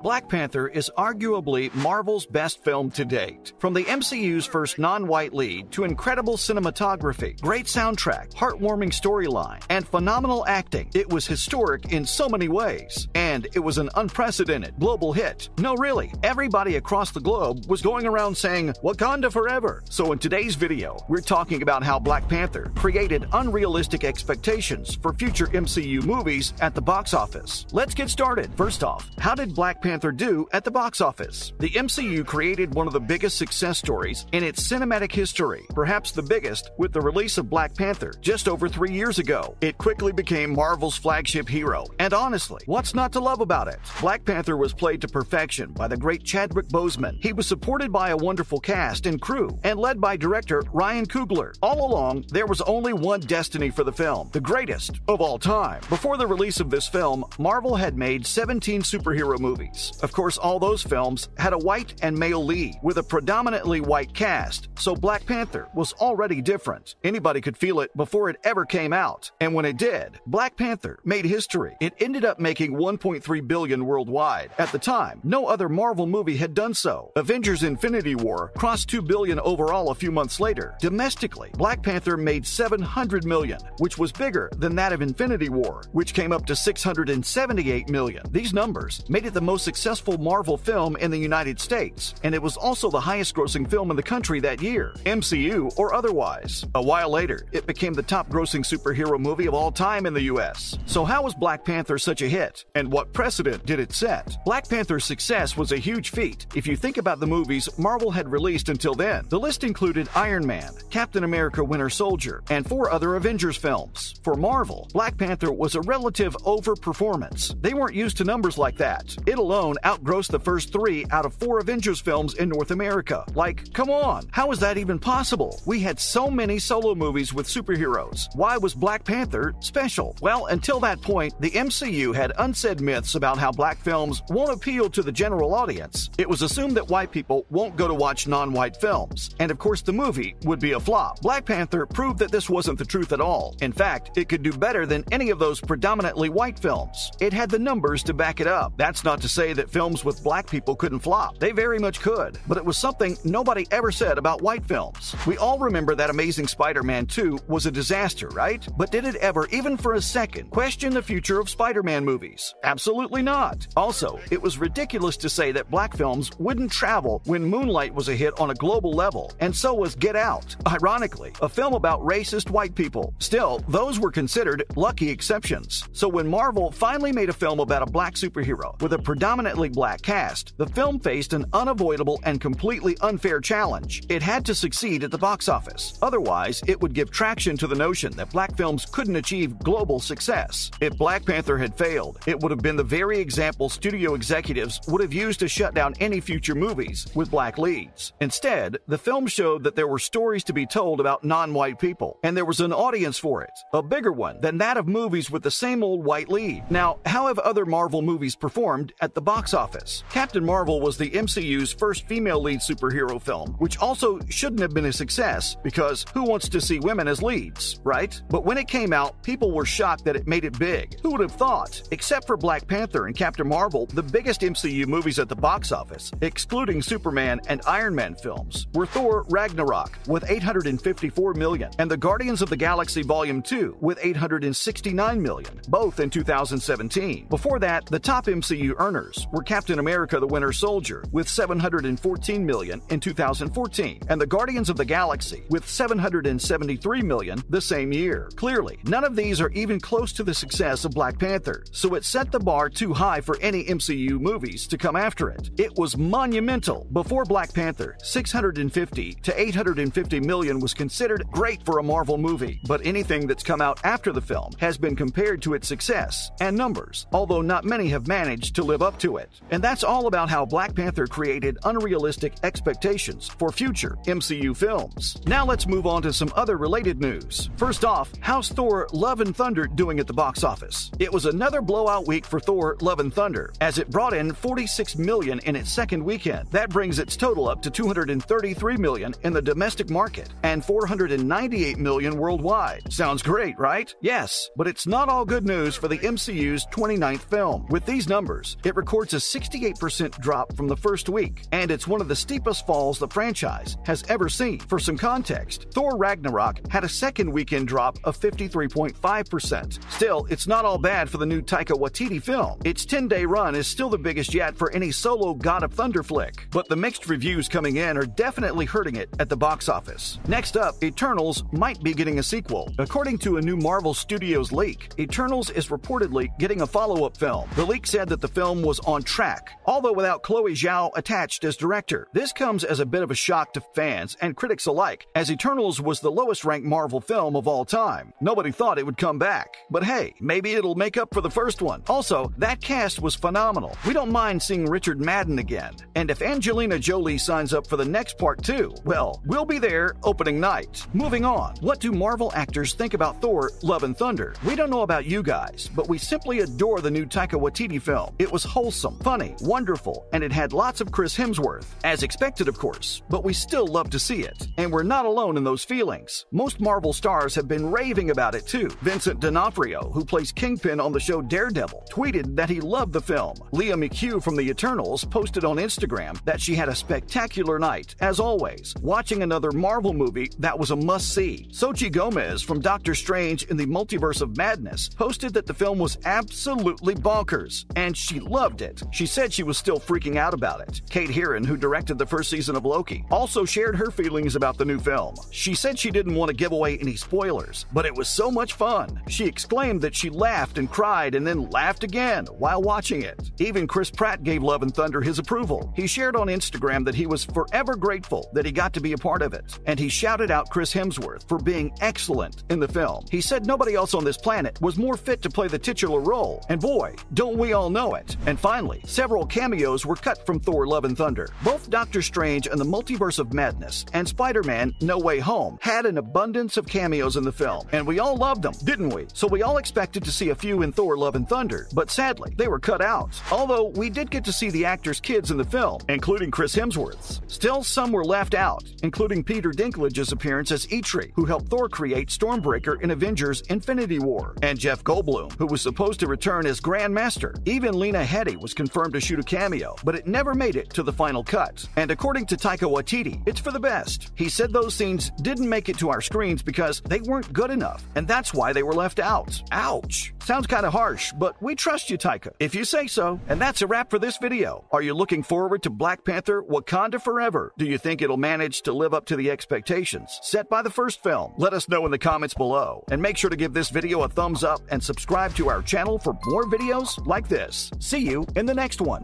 Black Panther is arguably Marvel's best film to date. From the MCU's first non-white lead to incredible cinematography, great soundtrack, heartwarming storyline, and phenomenal acting, it was historic in so many ways. And it was an unprecedented global hit. No, really, everybody across the globe was going around saying, "Wakanda forever." So in today's video, we're talking about how Black Panther created unrealistic expectations for future MCU movies at the box office. Let's get started. First off, how did Black Panther do at the box office? The MCU created one of the biggest success stories in its cinematic history, perhaps the biggest, with the release of Black Panther just over 3 years ago. It quickly became Marvel's flagship hero, and honestly, what's not to love about it? Black Panther was played to perfection by the great Chadwick Boseman. He was supported by a wonderful cast and crew, and led by director Ryan Coogler. All along, there was only one destiny for the film, the greatest of all time. Before the release of this film, Marvel had made 17 superhero movies. Of course, all those films had a white and male lead, with a predominantly white cast, so Black Panther was already different. Anybody could feel it before it ever came out. And when it did, Black Panther made history. It ended up making $1.3 billion worldwide. At the time, no other Marvel movie had done so. Avengers Infinity War crossed $2 billion overall a few months later. Domestically, Black Panther made $700 million, which was bigger than that of Infinity War, which came up to $678 million. These numbers made it the most successful Marvel film in the United States, and it was also the highest-grossing film in the country that year, MCU or otherwise. A while later, it became the top-grossing superhero movie of all time in the US. So how was Black Panther such a hit, and what precedent did it set? Black Panther's success was a huge feat if you think about the movies Marvel had released until then. The list included Iron Man, Captain America Winter Soldier, and 4 other Avengers films. For Marvel, Black Panther was a relative overperformance. They weren't used to numbers like that. It alone outgrossed the first 3 out of 4 Avengers films in North America. Like, come on, how is that even possible? We had so many solo movies with superheroes. Why was Black Panther special? Well, until that point, the MCU had unsaid myths about how black films won't appeal to the general audience. It was assumed that white people won't go to watch non-white films, and of course the movie would be a flop. Black Panther proved that this wasn't the truth at all. In fact, it could do better than any of those predominantly white films. It had the numbers to back it up. That's not to say that films with black people couldn't flop. They very much could, but it was something nobody ever said about white films. We all remember that Amazing Spider-Man 2 was a disaster, right? But did it ever, even for a second, question the future of Spider-Man movies? Absolutely not. Also, it was ridiculous to say that black films wouldn't travel when Moonlight was a hit on a global level, and so was Get Out. Ironically, a film about racist white people. Still, those were considered lucky exceptions. So when Marvel finally made a film about a black superhero with a predominantly black cast, the film faced an unavoidable and completely unfair challenge. It had to succeed at the box office. Otherwise, it would give traction to the notion that black films couldn't achieve global success. If Black Panther had failed, it would have been the very example studio executives would have used to shut down any future movies with black leads. Instead, the film showed that there were stories to be told about non-white people, and there was an audience for it, a bigger one than that of movies with the same old white lead. Now, how have other Marvel movies performed at the box office? Captain Marvel was the MCU's first female lead superhero film, which also shouldn't have been a success, because who wants to see women as leads, right? But when it came out, people were shocked that it made it big. Who would have thought? Except for Black Panther and Captain Marvel, the biggest MCU movies at the box office, excluding Superman and Iron Man films, were Thor Ragnarok with $854 million, and The Guardians of the Galaxy Volume 2 with $869 million, both in 2017. Before that, the top MCU earners were Captain America the Winter Soldier with $714 million in 2014, and The Guardians of the Galaxy with $773 million the same year. Clearly, none of these are even close to the success of Black Panther, so it set the bar too high for any MCU movies to come after it. It was monumental. Before Black Panther, $650 to $850 million was considered great for a Marvel movie, but anything that's come out after the film has been compared to its success and numbers, although not many have managed to live up to it. And that's all about how Black Panther created unrealistic expectations for future MCU films. Now let's move on to some other related news. First off, how's Thor Love and Thunder doing at the box office? It was another blowout week for Thor Love and Thunder, as it brought in $46 million in its second weekend. That brings its total up to $233 million in the domestic market and $498 million worldwide. Sounds great, right? Yes, but it's not all good news for the MCU's 29th film. With these numbers, it recorded records a 68% drop from the first week, and it's one of the steepest falls the franchise has ever seen. For some context, Thor Ragnarok had a second weekend drop of 53.5%. Still, it's not all bad for the new Taika Waititi film. Its 10-day run is still the biggest yet for any solo God of Thunder flick, but the mixed reviews coming in are definitely hurting it at the box office. Next up, Eternals might be getting a sequel. According to a new Marvel Studios leak, Eternals is reportedly getting a follow-up film. The leak said that the film was on track, although without Chloe Zhao attached as director. This comes as a bit of a shock to fans and critics alike, as Eternals was the lowest-ranked Marvel film of all time. Nobody thought it would come back. But hey, maybe it'll make up for the first one. Also, that cast was phenomenal. We don't mind seeing Richard Madden again. And if Angelina Jolie signs up for the next part too, well, we'll be there opening night. Moving on, what do Marvel actors think about Thor: Love and Thunder? We don't know about you guys, but we simply adore the new Taika Waititi film. It was wholesome, funny, wonderful, and it had lots of Chris Hemsworth. As expected, of course, but we still love to see it. And we're not alone in those feelings. Most Marvel stars have been raving about it too. Vincent D'Onofrio, who plays Kingpin on the show Daredevil, tweeted that he loved the film. Leah McHugh from the Eternals posted on Instagram that she had a spectacular night, as always, watching another Marvel movie that was a must-see. Xochitl Gomez from Doctor Strange in the Multiverse of Madness posted that the film was absolutely bonkers, and she loved it. She said she was still freaking out about it. Kate Herron, who directed the first season of Loki, also shared her feelings about the new film. She said she didn't want to give away any spoilers, but it was so much fun. She exclaimed that she laughed and cried and then laughed again while watching it. Even Chris Pratt gave Love and Thunder his approval. He shared on Instagram that he was forever grateful that he got to be a part of it, and he shouted out Chris Hemsworth for being excellent in the film. He said nobody else on this planet was more fit to play the titular role, and boy, don't we all know it. And finally, several cameos were cut from Thor: Love and Thunder. Both Doctor Strange and the Multiverse of Madness and Spider-Man: No Way Home had an abundance of cameos in the film, and we all loved them, didn't we? So we all expected to see a few in Thor: Love and Thunder, but sadly, they were cut out. Although we did get to see the actors' kids in the film, including Chris Hemsworth's. Still, some were left out, including Peter Dinklage's appearance as Eitri, who helped Thor create Stormbreaker in Avengers: Infinity War, and Jeff Goldblum, who was supposed to return as Grandmaster. Even Lena Headey was confirmed to shoot a cameo, but it never made it to the final cut. And according to Taika Waititi, it's for the best. He said those scenes didn't make it to our screens because they weren't good enough, and that's why they were left out. Ouch! Sounds kinda harsh, but we trust you, Taika, if you say so. And that's a wrap for this video. Are you looking forward to Black Panther: Wakanda Forever? Do you think it'll manage to live up to the expectations set by the first film? Let us know in the comments below, and make sure to give this video a thumbs up and subscribe to our channel for more videos like this. See you in the next one.